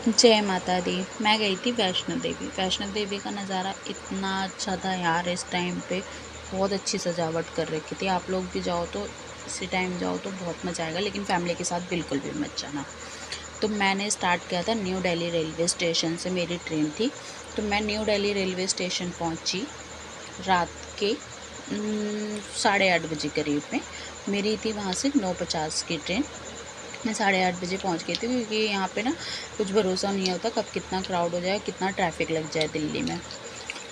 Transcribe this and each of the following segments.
जय माता दी। मैं गई थी वैष्णो देवी। वैष्णो देवी का नज़ारा इतना अच्छा था यार, इस टाइम पे बहुत अच्छी सजावट कर रखी थी। आप लोग भी जाओ तो इसी टाइम जाओ तो बहुत मज़ा आएगा, लेकिन फैमिली के साथ बिल्कुल भी मत जाना। तो मैंने स्टार्ट किया था न्यू दिल्ली रेलवे स्टेशन से, मेरी ट्रेन थी। तो मैं न्यू दिल्ली रेलवे स्टेशन पहुंची रात के 8:30 बजे करीब में। मेरी थी वहाँ से 9:50 की ट्रेन। मैं 8:30 बजे पहुँच गई थी, क्योंकि यहाँ पे ना कुछ भरोसा नहीं होता कब कितना क्राउड हो जाए, कितना ट्रैफिक लग जाए दिल्ली में।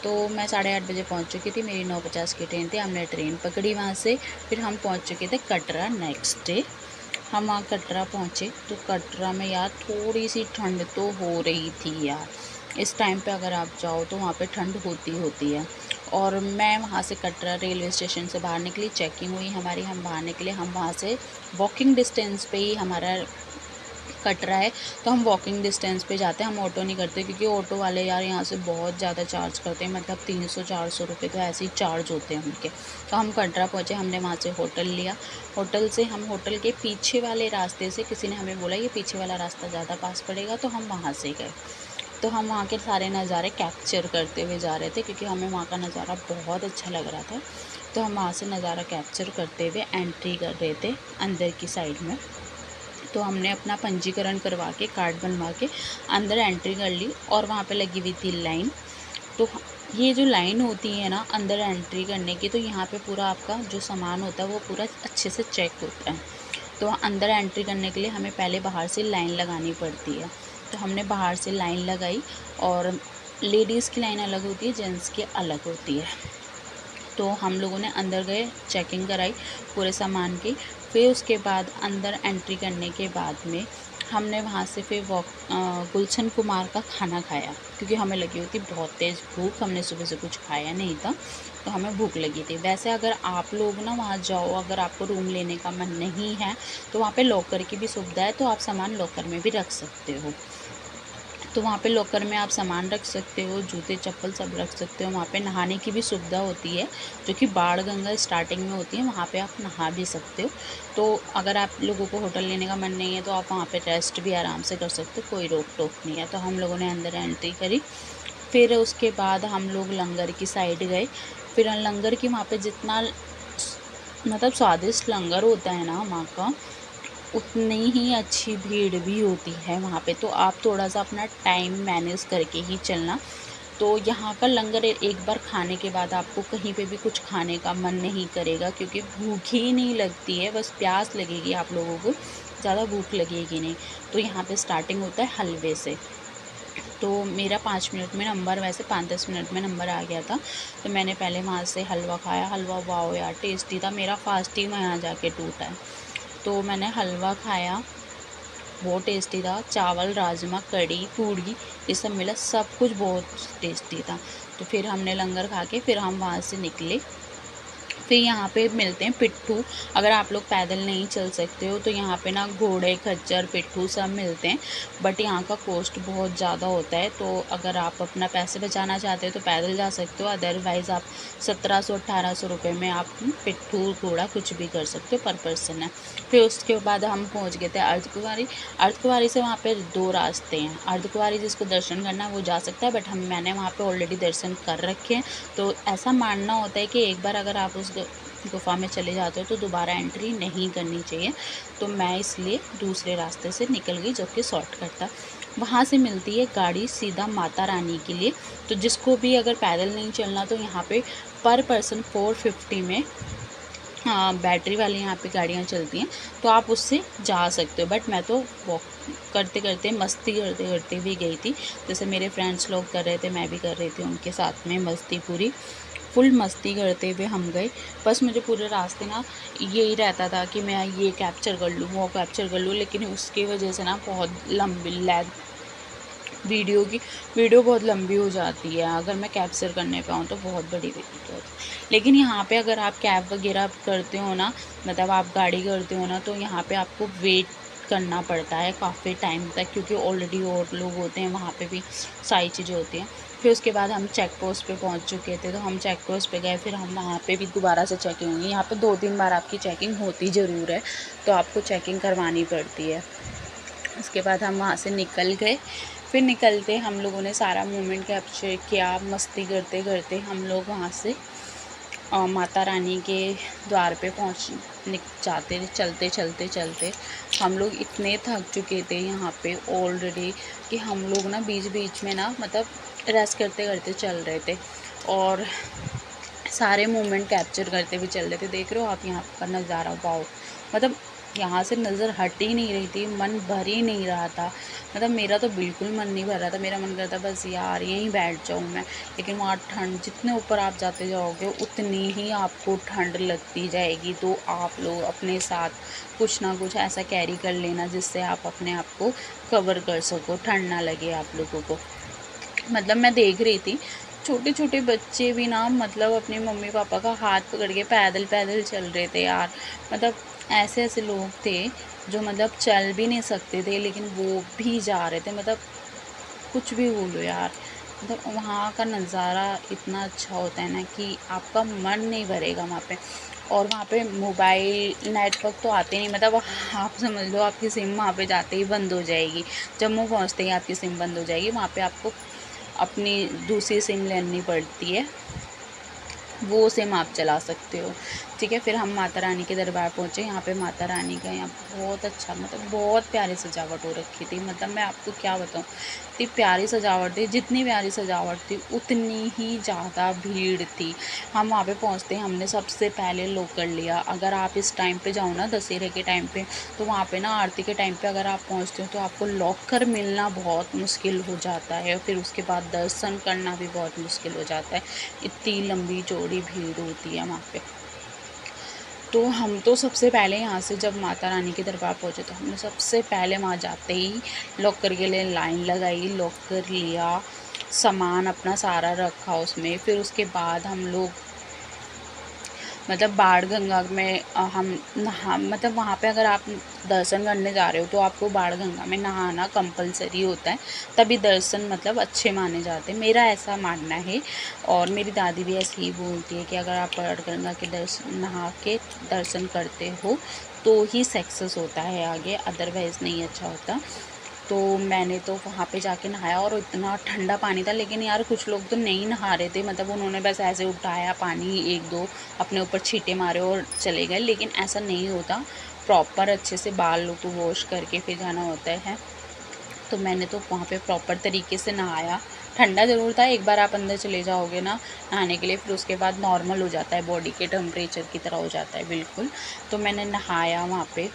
तो मैं 8:30 बजे पहुँच चुकी थी, मेरी 9:50 की ट्रेन थी। हमने ट्रेन पकड़ी वहाँ से, फिर हम पहुँच चुके थे कटरा नेक्स्ट डे। हम वहाँ कटरा पहुँचे तो कटरा में यार थोड़ी सी ठंड तो हो रही थी यार। इस टाइम पे अगर आप जाओ तो वहाँ पे ठंड होती है। और मैं वहाँ से कटरा रेलवे स्टेशन से बाहर निकली, चेकिंग हुई हमारी, हम बाहर निकले। हम वहाँ से वॉकिंग डिस्टेंस पे ही हमारा कटरा है, तो हम वॉकिंग डिस्टेंस पे जाते हैं। हम ऑटो नहीं करते, क्योंकि ऑटो वाले यार यहाँ से बहुत ज़्यादा चार्ज करते हैं, मतलब 300-400 रुपये तो ऐसे ही चार्ज होते हैं उनके। तो हम कटरा पहुँचे, हमने वहाँ से होटल लिया। होटल से हम होटल के पीछे वाले रास्ते से, किसी ने हमें बोला ये पीछे वाला रास्ता ज़्यादा पास पड़ेगा, तो हम वहाँ से गए। तो हम वहाँ के सारे नज़ारे कैप्चर करते हुए जा रहे थे, क्योंकि हमें वहाँ का नज़ारा बहुत अच्छा लग रहा था। तो हम वहाँ से नज़ारा कैप्चर करते हुए एंट्री कर रहे थे अंदर की साइड में। तो हमने अपना पंजीकरण करवा के, कार्ड बनवा के अंदर एंट्री कर ली, और वहाँ पे लगी हुई थी लाइन। तो ये जो लाइन होती है ना अंदर एंट्री करने की, तो यहाँ पे पूरा आपका जो सामान होता है वो पूरा अच्छे से चेक होता है। तो अंदर एंट्री करने के लिए हमें पहले बाहर से लाइन लगानी पड़ती है। तो हमने बाहर से लाइन लगाई, और लेडीज़ की लाइन अलग होती है, जेंट्स की अलग होती है। तो हम लोगों ने अंदर गए, चेकिंग कराई पूरे सामान की। फिर उसके बाद अंदर एंट्री करने के बाद में हमने वहाँ से फिर गुलशन कुमार का खाना खाया, क्योंकि हमें लगी हुई थी बहुत तेज़ भूख। हमने सुबह से कुछ खाया नहीं था, तो हमें भूख लगी थी। वैसे अगर आप लोग ना वहाँ जाओ, अगर आपको रूम लेने का मन नहीं है, तो वहाँ पे लॉकर की भी सुविधा है, तो आप सामान लॉकर में भी रख सकते हो। तो वहाँ पे लॉकर में आप सामान रख सकते हो, जूते चप्पल सब रख सकते हो। वहाँ पे नहाने की भी सुविधा होती है, जो कि बाण गंगा स्टार्टिंग में होती है, वहाँ पे आप नहा भी सकते हो। तो अगर आप लोगों को होटल लेने का मन नहीं है, तो आप वहाँ पे रेस्ट भी आराम से कर सकते हो, कोई रोक टोक नहीं है। तो हम लोगों ने अंदर एंट्री करी। फिर उसके बाद हम लोग लंगर की साइड गए। फिर लंगर की वहाँ पे जितना मतलब स्वादिष्ट लंगर होता है ना वहाँ का, उतनी ही अच्छी भीड़ भी होती है वहाँ पे। तो आप थोड़ा सा अपना टाइम मैनेज करके ही चलना। तो यहाँ का लंगर एक बार खाने के बाद आपको कहीं पे भी कुछ खाने का मन नहीं करेगा, क्योंकि भूख ही नहीं लगती है, बस प्यास लगेगी आप लोगों को, ज़्यादा भूख लगेगी नहीं। तो यहाँ पे स्टार्टिंग होता है हलवे से। तो मेरा 5 मिनट में नंबर, वैसे 5-10 मिनट में नंबर आ गया था। तो मैंने पहले वहाँ से हलवा खाया। हलवा वाओ यार टेस्टी था, मेरा फास्टिंग वहाँ जाके टूटा है। तो मैंने हलवा खाया, बहुत टेस्टी था। चावल, राजमा, कढ़ी, पूड़ी, ये सब मिला, सब कुछ बहुत टेस्टी था। तो फिर हमने लंगर खा के फिर हम वहाँ से निकले। फिर यहाँ पे मिलते हैं पिट्ठू। अगर आप लोग पैदल नहीं चल सकते हो, तो यहाँ पे ना घोड़े, खच्चर, पिट्ठू सब मिलते हैं, बट यहाँ का कॉस्ट बहुत ज़्यादा होता है। तो अगर आप अपना पैसे बचाना चाहते हो तो पैदल जा सकते हो, अदरवाइज़ आप 1700-1800 रुपये में आप पिट्ठू, घोड़ा कुछ भी कर सकते हो, पर पर्सन है। फिर उसके बाद हम पहुँच गए थे अर्धकुंवारी। अर्धकुंवारी से वहाँ पे 2 रास्ते हैं। अर्धकुंवारी जिसको दर्शन करना है वो जा सकता है, बट मैंने वहाँ पे ऑलरेडी दर्शन कर रखे हैं। तो ऐसा मानना होता है कि एक बार अगर आप उस गुफ़ा में चले जाते हो तो दोबारा एंट्री नहीं करनी चाहिए। तो मैं इसलिए दूसरे रास्ते से निकल गई, जो कि शॉर्टकट था। वहाँ से मिलती है गाड़ी सीधा माता रानी के लिए। तो जिसको भी अगर पैदल नहीं चलना, तो यहाँ पे पर पर्सन 450 में बैटरी वाली यहाँ पे गाड़ियाँ चलती हैं, तो आप उससे जा सकते हो। बट मैं तो वॉक करते करते, मस्ती करते करते भी गई थी। जैसे मेरे फ्रेंड्स लोग कर रहे थे, मैं भी कर रही थी उनके साथ में मस्ती, पूरी फुल मस्ती करते हुए हम गए। बस मुझे पूरे रास्ते ना यही रहता था कि मैं ये कैप्चर कर लूँ, वो कैप्चर कर लूँ, लेकिन उसकी वजह से ना बहुत लंबी लैग वीडियो बहुत लंबी हो जाती है। अगर मैं कैप्चर करने पे आऊँ तो बहुत बड़ी वीडियो होती है। लेकिन यहाँ पे अगर आप कैब वगैरह करते हो ना, मतलब आप गाड़ी करते हो ना, तो यहाँ पे आपको वेट करना पड़ता है काफ़ी टाइम तक, क्योंकि ऑलरेडी और लोग होते हैं वहाँ पे भी, सारी चीज़ें होती हैं। फिर उसके बाद हम चेक पोस्ट पे पहुँच चुके थे, तो हम चेक पोस्ट पे गए। फिर हम वहाँ पे भी दोबारा से चेकिंग हुई। यहाँ पे 2-3 बार आपकी चेकिंग होती ज़रूर है, तो आपको चेकिंग करवानी पड़ती है। उसके बाद हम वहाँ से निकल गए। फिर निकलते हम लोगों ने सारा मोमेंट कैप्चर किया, मस्ती करते करते हम लोग वहाँ से माता रानी के द्वार पे जाते चलते चलते चलते हम लोग इतने थक चुके थे यहाँ पे ऑलरेडी कि हम लोग ना बीच बीच में ना मतलब रेस्ट करते करते चल रहे थे और सारे मोमेंट कैप्चर करते हुए चल रहे थे। देख रहे हो आप यहाँ का नज़ारा, वाओ, मतलब यहाँ से नज़र हट ही नहीं रही थी, मन भर ही नहीं रहा था। मतलब मेरा तो बिल्कुल मन नहीं भर रहा था, मेरा मन करता बस यार यहीं बैठ जाऊँ मैं। लेकिन वहाँ ठंड, जितने ऊपर आप जाते जाओगे उतनी ही आपको ठंड लगती जाएगी। तो आप लोग अपने साथ कुछ ना कुछ ऐसा कैरी कर लेना जिससे आप अपने आप को कवर कर सको, ठंड ना लगे आप लोगों को। मतलब मैं देख रही थी छोटे छोटे बच्चे भी ना मतलब अपने मम्मी पापा का हाथ पकड़ के पैदल पैदल चल रहे थे यार। मतलब ऐसे ऐसे लोग थे जो मतलब चल भी नहीं सकते थे लेकिन वो भी जा रहे थे। मतलब कुछ भी बोलो यार, मतलब वहाँ का नज़ारा इतना अच्छा होता है ना कि आपका मन नहीं भरेगा वहाँ पे। और वहाँ पे मोबाइल नेटवर्क तो आते नहीं, मतलब आप समझ लो आपकी सिम वहाँ पे जाते ही बंद हो जाएगी। जम्मू पहुँचते ही आपकी सिम बंद हो जाएगी। वहाँ पे आपको अपनी दूसरी सिम लेनी पड़ती है, वो सिम आप चला सकते हो, ठीक है। फिर हम माता रानी के दरबार पहुँचे। यहाँ पे माता रानी का यहाँ बहुत अच्छा, मतलब बहुत प्यारी सजावट हो रखी थी। मतलब मैं आपको क्या बताऊँ, इतनी प्यारी सजावट थी, जितनी प्यारी सजावट थी उतनी ही ज़्यादा भीड़ थी। हम वहाँ पे पहुँचते ही हमने सबसे पहले लॉक कर लिया। अगर आप इस टाइम पे जाओ ना, दशहरे के टाइम पे, तो वहाँ पे ना आरती के टाइम पे अगर आप पहुँचते हो तो आपको लॉकर मिलना बहुत मुश्किल हो जाता है। फिर उसके बाद दर्शन करना भी बहुत मुश्किल हो जाता है, इतनी लंबी चौड़ी भीड़ होती है वहाँ पे। तो हम तो सबसे पहले यहाँ से जब माता रानी के दरबार पहुँचे तो हमने सबसे पहले वहाँ जाते ही लॉकर के लिए लाइन लगाई, लॉकर लिया, सामान अपना सारा रखा उसमें। फिर उसके बाद हम लोग मतलब बाण गंगा में हम नहा, मतलब वहाँ पे अगर आप दर्शन करने जा रहे हो तो आपको बाण गंगा में नहाना कंपलसरी होता है, तभी दर्शन मतलब अच्छे माने जाते हैं, मेरा ऐसा मानना है। और मेरी दादी भी ऐसे ही बोलती है कि अगर आप बाण गंगा के दर्शन नहा के दर्शन करते हो तो ही सक्सेस होता है आगे, अदरवाइज़ नहीं अच्छा होता। तो मैंने तो वहाँ पे जाके नहाया और इतना ठंडा पानी था। लेकिन यार कुछ लोग तो नहीं नहा रहे थे, मतलब उन्होंने बस ऐसे उठाया पानी, एक दो अपने ऊपर छींटे मारे और चले गए। लेकिन ऐसा नहीं होता, प्रॉपर अच्छे से बाल को वॉश करके फिर जाना होता है। तो मैंने तो वहाँ पे प्रॉपर तरीके से नहाया। ठंडा ज़रूर था, एक बार आप अंदर चले जाओगे ना नहाने के लिए फिर उसके बाद नॉर्मल हो जाता है, बॉडी के टेम्परेचर की तरह हो जाता है बिल्कुल। तो मैंने नहाया वहाँ पे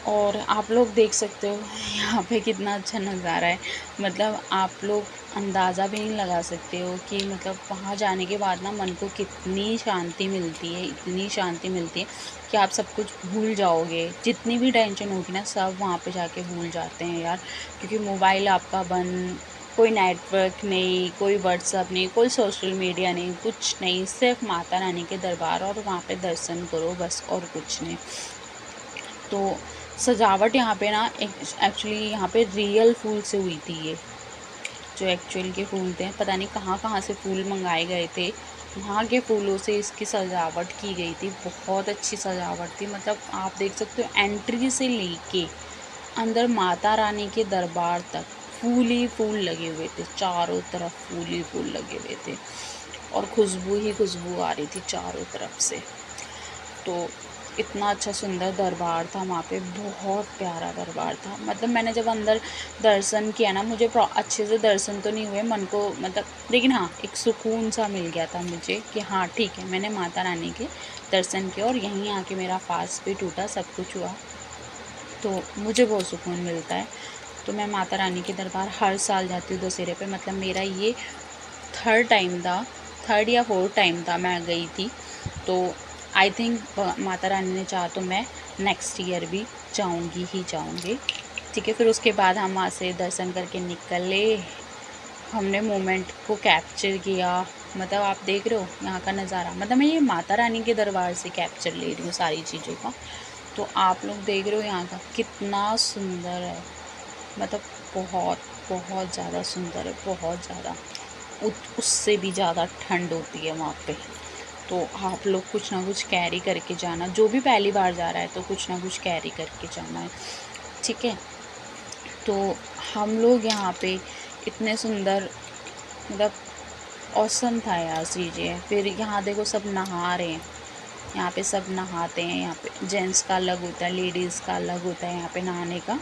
और आप लोग देख सकते हो यहाँ पे कितना अच्छा नज़ारा है। मतलब आप लोग अंदाज़ा भी नहीं लगा सकते हो कि मतलब वहाँ जाने के बाद ना मन को कितनी शांति मिलती है, इतनी शांति मिलती है कि आप सब कुछ भूल जाओगे। जितनी भी टेंशन होगी ना सब वहाँ पे जाके भूल जाते हैं यार। क्योंकि मोबाइल आपका बंद, कोई नेटवर्क नहीं, कोई व्हाट्सअप नहीं, कोई सोशल मीडिया नहीं, कुछ नहीं, सिर्फ माता रानी के दरबार और वहाँ पे दर्शन करो बस, और कुछ नहीं। तो सजावट यहाँ पे ना एक्चुअली यहाँ पे रियल फूल से हुई थी ये, जो एक्चुअल के फूल थे, पता नहीं कहाँ कहाँ से फूल मंगाए गए थे, वहाँ के फूलों से इसकी सजावट की गई थी। बहुत अच्छी सजावट थी, मतलब आप देख सकते हो एंट्री से लेके अंदर माता रानी के दरबार तक फूल ही फूल लगे हुए थे, चारों तरफ फूल ही फूल लगे हुए थे और खुशबू ही खुशबू आ रही थी चारों तरफ से। तो इतना अच्छा सुंदर दरबार था वहाँ पे, बहुत प्यारा दरबार था। मतलब मैंने जब अंदर दर्शन किया ना, मुझे अच्छे से दर्शन तो नहीं हुए मन को, मतलब लेकिन हाँ एक सुकून सा मिल गया था मुझे कि हाँ ठीक है मैंने माता रानी के दर्शन किया और यहीं आके मेरा फास्ट भी टूटा, सब कुछ हुआ, तो मुझे बहुत सुकून मिलता है। तो मैं माता रानी के दरबार हर साल जाती हूँ दशहरे पे। मतलब मेरा ये थर्ड टाइम था, थर्ड या फोर्थ टाइम था मैं गई थी। तो आई थिंक माता रानी ने चाहा तो मैं नेक्स्ट ईयर भी जाऊंगी ही जाऊंगी, ठीक है। फिर उसके बाद हम वहाँ से दर्शन करके निकले, हमने मोमेंट को कैप्चर किया। मतलब आप देख रहे हो यहाँ का नज़ारा, मतलब मैं ये माता रानी के दरबार से कैप्चर ले रही हूँ सारी चीज़ों का। तो आप लोग देख रहे हो यहाँ का कितना सुंदर है, मतलब बहुत बहुत ज़्यादा सुंदर है, बहुत ज़्यादा। उससे भी ज़्यादा ठंड होती है वहाँ पे। तो आप लोग कुछ ना कुछ कैरी करके जाना, जो भी पहली बार जा रहा है तो कुछ ना कुछ कैरी करके जाना है। ठीक है। तो हम लोग यहाँ पे इतने सुंदर, मतलब ऑसम था यार चीज़ें। फिर यहाँ देखो सब नहा रहे हैं, यहाँ पे सब नहाते हैं। यहाँ पे जेंट्स का अलग होता है, लेडीज़ का अलग होता है यहाँ पे नहाने का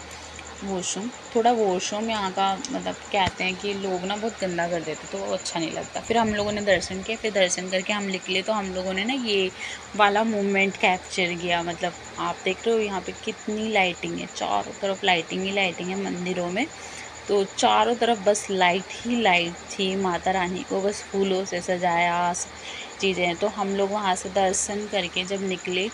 वॉशरूम। थोड़ा वॉशरूम यहाँ का मतलब कहते हैं कि लोग ना बहुत गंदा कर देते, तो वो अच्छा नहीं लगता। फिर हम लोगों ने दर्शन किए, फिर दर्शन करके हम निकले तो हम लोगों ने ना ये वाला मोमेंट कैप्चर किया। मतलब आप देख रहे हो यहाँ पे कितनी लाइटिंग है, चारों तरफ लाइटिंग ही लाइटिंग है मंदिरों में। तो चारों तरफ बस लाइट ही लाइट थी, माता रानी को बस फूलों से सजाया चीज़ें। तो हम लोग वहाँ से दर्शन करके जब निकले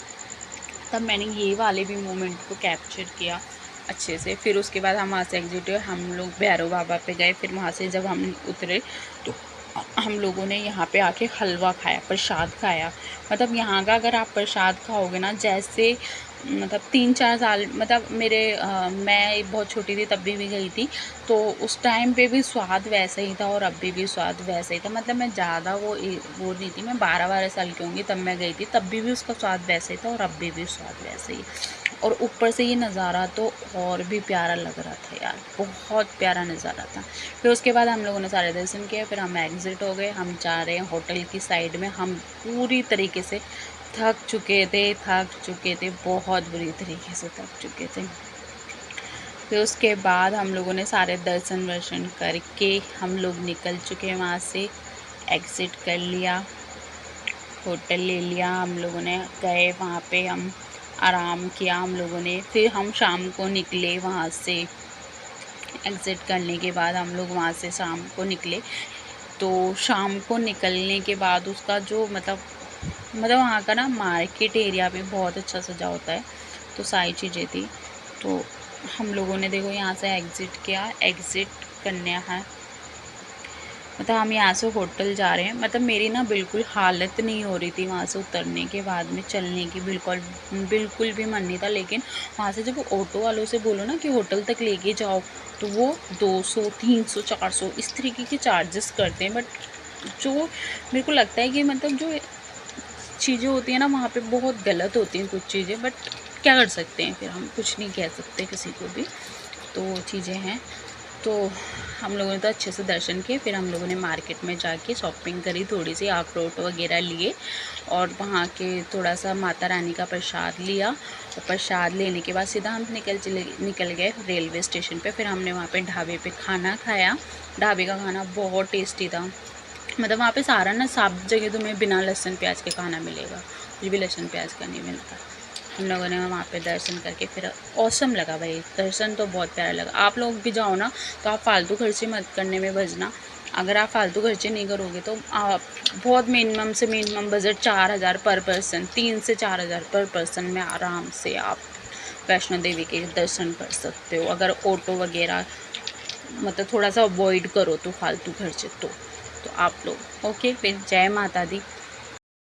तब मैंने ये वाले भी मोमेंट को कैप्चर किया अच्छे से। फिर उसके बाद हम वहाँ से एग्जिट हुए, हम लोग भैरव बाबा पे गए। फिर वहाँ से जब हम उतरे तो हम लोगों ने यहाँ पे आके हलवा खाया, प्रसाद खाया। मतलब यहाँ का अगर आप प्रसाद खाओगे ना, जैसे मतलब 3-4 साल, मतलब मैं बहुत छोटी थी तब भी गई थी, तो उस टाइम पे भी स्वाद वैसा ही था और अभी भी स्वाद वैसा ही था। मतलब मैं ज़्यादा वो नहीं थी, मैं 12-12 साल की होंगी तब मैं गई थी, तब भी उसका स्वाद वैसे ही था और अभी भी स्वाद वैसे ही। और ऊपर से ये नज़ारा तो और भी प्यारा लग रहा था यार, बहुत प्यारा नज़ारा था। फिर उसके बाद हम लोगों ने सारे दर्शन किए, फिर हम एग्ज़िट हो गए। हम जा रहे हैं होटल की साइड में। हम पूरी तरीके से थक चुके थे, बहुत बुरी तरीके से थक चुके थे। फिर उसके बाद हम लोगों ने सारे दर्शन वर्शन करके हम लोग निकल चुके हैं वहाँ से, एग्ज़िट कर लिया, होटल ले लिया। हम लोगों ने गए वहाँ पे, हम आराम किया हम लोगों ने। फिर हम शाम को निकले वहाँ से, एग्ज़िट करने के बाद हम लोग वहाँ से शाम को निकले। तो शाम को निकलने के बाद उसका जो मतलब वहाँ का ना मार्केट एरिया भी बहुत अच्छा सजा होता है, तो सारी चीज़ें थी। तो हम लोगों ने देखो यहाँ से एग्ज़िट किया, एग्ज़िट करने है मतलब हम यहाँ से होटल जा रहे हैं। मतलब मेरी ना बिल्कुल हालत नहीं हो रही थी वहाँ से उतरने के बाद में, चलने की बिल्कुल भी मन नहीं था। लेकिन वहाँ से जब ऑटो वालों से बोलो ना कि होटल तक लेके जाओ, तो वो 200, 300, 400 इस तरीके के चार्जेस करते हैं। बट जो मेरे को लगता है कि मतलब जो चीज़ें होती हैं ना वहाँ पे बहुत गलत होती हैं कुछ चीज़ें। बट क्या कर सकते हैं, फिर हम कुछ नहीं कह सकते किसी को भी, तो चीज़ें हैं। तो हम लोगों ने तो अच्छे से दर्शन किए। फिर हम लोगों ने मार्केट में जाके शॉपिंग करी, थोड़ी सी अखरोट वगैरह लिए और वहाँ के थोड़ा सा माता रानी का प्रसाद लिया। और प्रसाद लेने के बाद सीधा हम निकल गए रेलवे स्टेशन पे। फिर हमने वहाँ पे ढाबे पे खाना खाया। ढाबे का खाना बहुत टेस्टी था। मतलब वहाँ पे सारा ना सब जगह तुम्हें बिना लहसुन प्याज के खाना मिलेगा, कुछ भी लहसुन प्याज का नहीं मिलता। हम लोगों ने वहाँ पे दर्शन करके फिर औसम लगा भाई, दर्शन तो बहुत प्यारा लगा। आप लोग भी जाओ ना तो आप फालतू खर्चे मत करने में बजना। अगर आप फालतू खर्चे नहीं करोगे तो आप बहुत मिनिमम से मिनिमम बजट 4,000 पर पर्सन, 3 से 4,000 पर पर्सन में आराम से आप वैष्णो देवी के दर्शन कर सकते हो। अगर ऑटो वगैरह मतलब थोड़ा सा अवॉइड करो तो फालतू खर्चे तो आप लोग। ओके, फिर जय माता दी।